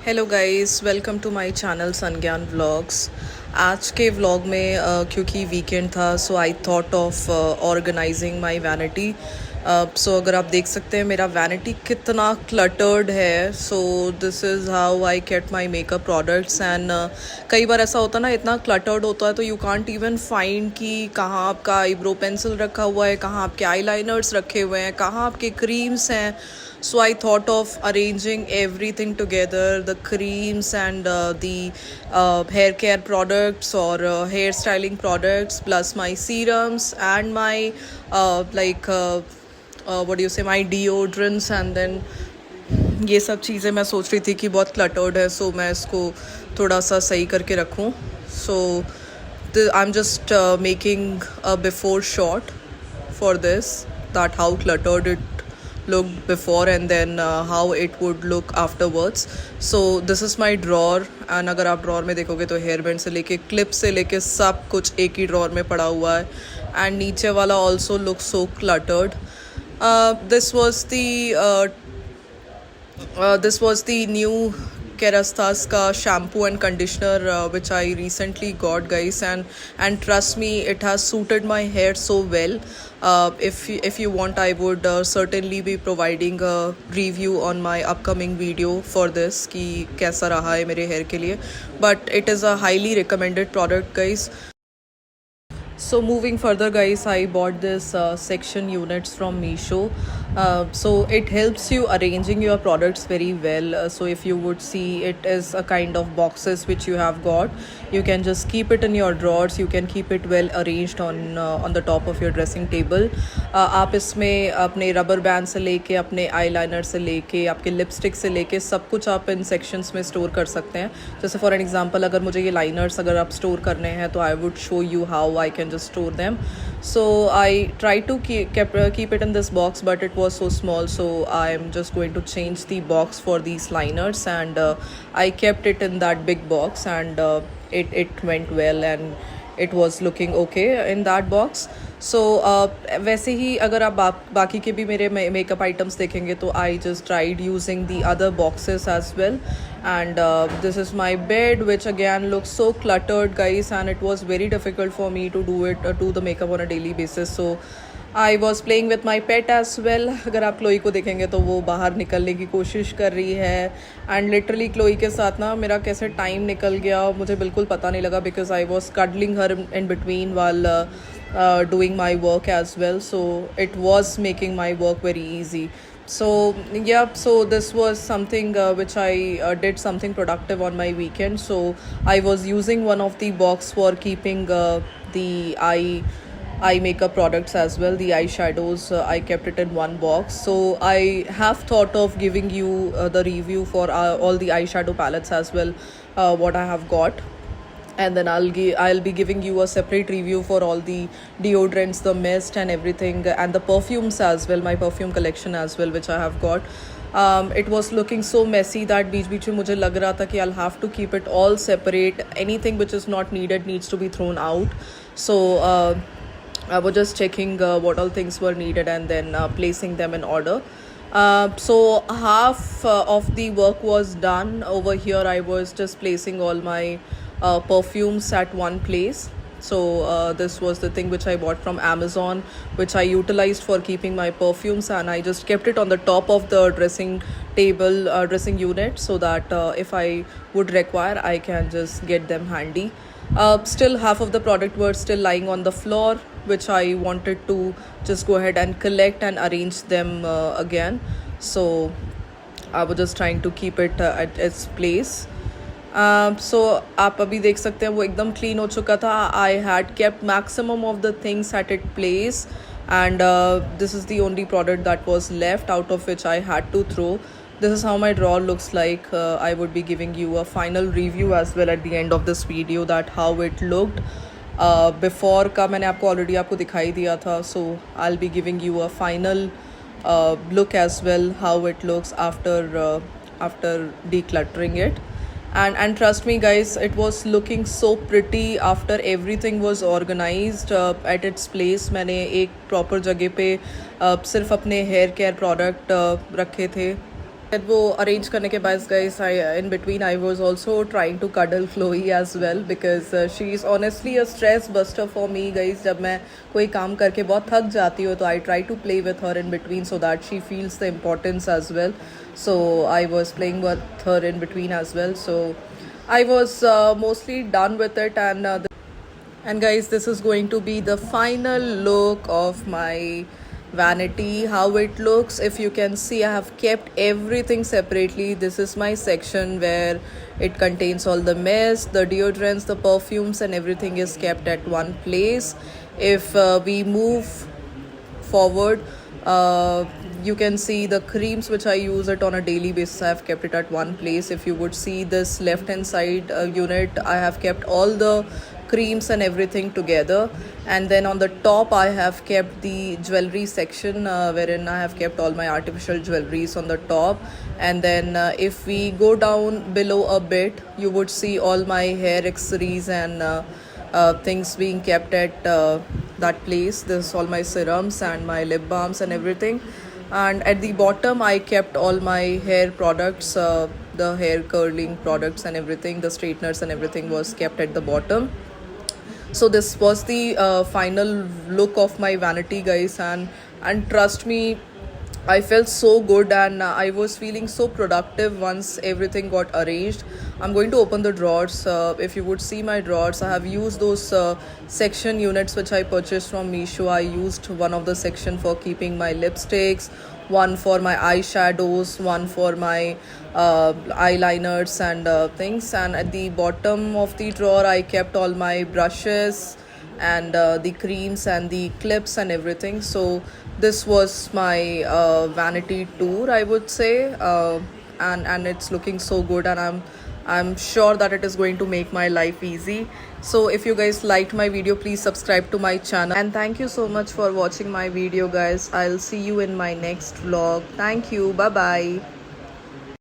Hello guys, welcome to my channel Sangyan vlogs. आज के vlog में क्योंकि वीकेंड था so I thought of organising my vanity. So अगर आप देख सकते हैं मेरा वैनिटी कितना क्लटर्ड है। So this is how I get my makeup products and कई बार ऐसा होता है ना, इतना क्लटर्ड होता है तो यू कांट इवन फाइंड कि कहाँ आपका आईब्रो पेंसिल रखा हुआ है, कहाँ आपके आईलाइनर्स रखे हुए हैं, कहाँ आपके क्रीम्स हैं। So I thought of arranging everything together, the creams and the hair care products or hair styling products, plus my serums and my what do you say, my deodorants, and then ये सब चीज़ें मैं सोच रही थी कि बहुत cluttered है, सो मैं इसको थोड़ा सा सही करके रखूँ। So I am just making a before shot for this, that how cluttered it looked before and then how it would look afterwards. So this is my drawer and अगर आप ड्रॉर में देखोगे तो हेयर बैंड से लेके clip से लेके सब कुछ एक ही ड्रॉर में पड़ा हुआ है। एंड नीचे वाला also looks so cluttered. This was the new Kerastase ka shampoo and conditioner which I recently got, guys, and trust me, it has suited my hair so well. If you want, I would certainly be providing a review on my upcoming video for this कि कैसा रहा है मेरे hair के लिए, but it is a highly recommended product, guys. So moving further, guys, I bought this section units from Meesho. So it helps you arranging your products very well. So if you would see, it is a kind of boxes which you have got. You can just keep it in your drawers. You can keep it well arranged on the top of your dressing table. आप इसमें अपने rubber band से लेके अपने eyeliner से लेके आपके lipstick से लेके सब कुछ आप इन सेक्शंस में स्टोर कर सकते हैं। जैसे फॉर एन एग्जांपल, अगर मुझे ये लाइनर्स अगर आप स्टोर करने हैं तो I would show you how I can just store them. So I tried to keep it in this box, but it was so small, so I'm just going to change the box for these liners, and I kept it in that big box, and it went well and it was looking okay in that box. So वैसे ही अगर आप बाकी के भी मेरे makeup items देखेंगे तो I just tried using the other boxes as well. And this is my bed, which again looks so cluttered, guys, and it was very difficult for me to do the makeup on a daily basis. So I was playing with my pet as well. अगर आप Chloe को देखेंगे तो वो बाहर निकलने की कोशिश कर रही है, एंड लिटरली क्लोई के साथ ना मेरा कैसे टाइम निकल गया मुझे बिल्कुल पता नहीं लगा, because I was cuddling her in between while doing my work as well. So it was making my work very easy. So yeah, so this was something which I did something productive on my weekend. So I was using one of the box for keeping the eye makeup products as well, the eyeshadows. I kept it in one box. So I have thought of giving you the review for all the eyeshadow palettes as well, what I have got. And then I'll be giving you a separate review for all the deodorants, the mist and everything, and the perfumes as well, my perfume collection as well, which I have got. It was looking so messy that बीच में मुझे लग रहा था कि I'll have to keep it all separate. Anything which is not needed needs to be thrown out. So I was just checking what all things were needed and then placing them in order. So half of the work was done over here. I was just placing all my perfumes at one place. So this was the thing which I bought from Amazon, which I utilized for keeping my perfumes, and I just kept it on the top of the dressing table, dressing unit, so that if I would require, I can just get them handy. Still half of the product were still lying on the floor, which I wanted to just go ahead and collect and arrange them again. So I was just trying to keep it at its place. So आप अभी देख सकते हैं वो एकदम clean हो चुका था. I had kept maximum of the things at its place, and this is the only product that was left, out of which I had to throw. This is how my drawer looks like. I would be giving you a final review as well at the end of this video, that how it looked. Before का मैंने आपको already आपको दिखाई दिया था, so I'll be giving you a final look as well, how it looks after decluttering it. And trust me, guys, it was looking so pretty after everything was organized at its place. मैंने एक proper जगह पे सिर्फ अपने hair care product रखे थे, Then वो arrange करने के बाद guys, in between I was also trying to cuddle Chloe as well because she is honestly a stress buster for me guys. जब मैं कोई काम करके बहुत थक जाती हूँ तो I try to play with her in between so that she feels the importance as well. So I was playing with her in between as well. So I was mostly done with it, and guys, this is going to be the final look of my vanity, how it looks. If you can see, I have kept everything separately. This is my section where it contains all the mist, the deodorants, the perfumes, and everything is kept at one place. If we move forward, you can see the creams which I use it on a daily basis. I have kept it at one place. If you would see this left hand side unit, I have kept all the creams and everything together, and then on the top I have kept the jewelry section wherein I have kept all my artificial jewelries on the top. And then if we go down below a bit, you would see all my hair accessories and things being kept at that place. This is all my serums and my lip balms and everything. And at the bottom I kept all my hair products, the hair curling products and everything, the straighteners and everything was kept at the bottom. So this was the final look of my vanity guys, and trust me, I felt so good, and I was feeling so productive once everything got arranged. I'm going to open the drawers. If you would see my drawers, I have used those section units which I purchased from Meesho. I used one of the section for keeping my lipsticks, one for my eyeshadows, one for my eyeliners and things. And at the bottom of the drawer, I kept all my brushes and the creams and the clips and everything. So this was my vanity tour, I would say, and it's looking so good, and I'm sure that it is going to make my life easy. So if you guys liked my video, please subscribe to my channel, and thank you so much for watching my video guys. I'll see you in my next vlog. Thank you. Bye bye.